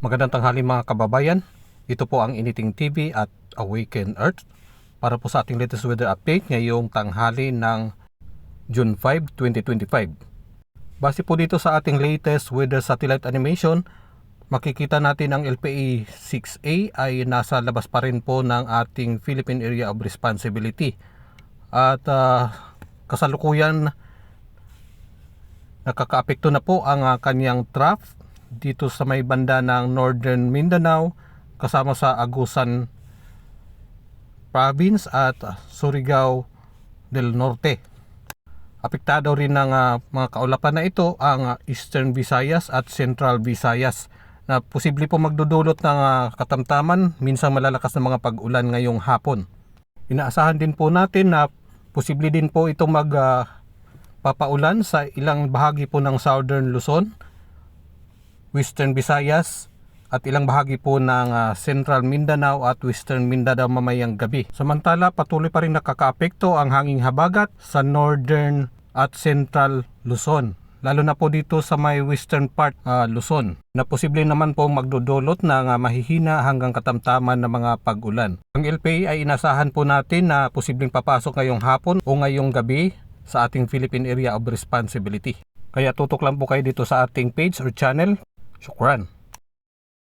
Magandang tanghali mga kababayan. Ito po ang Initing TV at Awaken Earth para po sa ating latest weather update ngayong tanghali ng June 5, 2025. Base po dito sa ating latest weather satellite animation, makikita natin ang LPA 6A ay nasa labas pa rin po ng ating Philippine Area of Responsibility. At kasalukuyan nakakaapekto na po ang kanyang trough dito sa may banda ng Northern Mindanao kasama sa Agusan Province at Surigao del Norte. Apektado rin ng mga kaulapan na ito ang Eastern Visayas at Central Visayas na posible po magdudulot ng katamtaman, minsan malalakas na mga pag-ulan ngayong hapon. Inaasahan din po natin na posible din po itong magpapaulan sa ilang bahagi po ng Southern Luzon, Western Visayas at ilang bahagi po ng Central Mindanao at Western Mindanao mamayang gabi. Samantala, patuloy pa rin nakakaapekto ang hanging habagat sa Northern at Central Luzon, lalo na po dito sa may western part Luzon, na posible naman po magdudulot ng mahihina hanggang katamtaman na mga pag-ulan. Ang LPA ay inasahan po natin na posibleng papasok ngayong hapon o ngayong gabi sa ating Philippine Area of Responsibility. Kaya tutok lang po kayo dito sa ating page or channel. Shukran.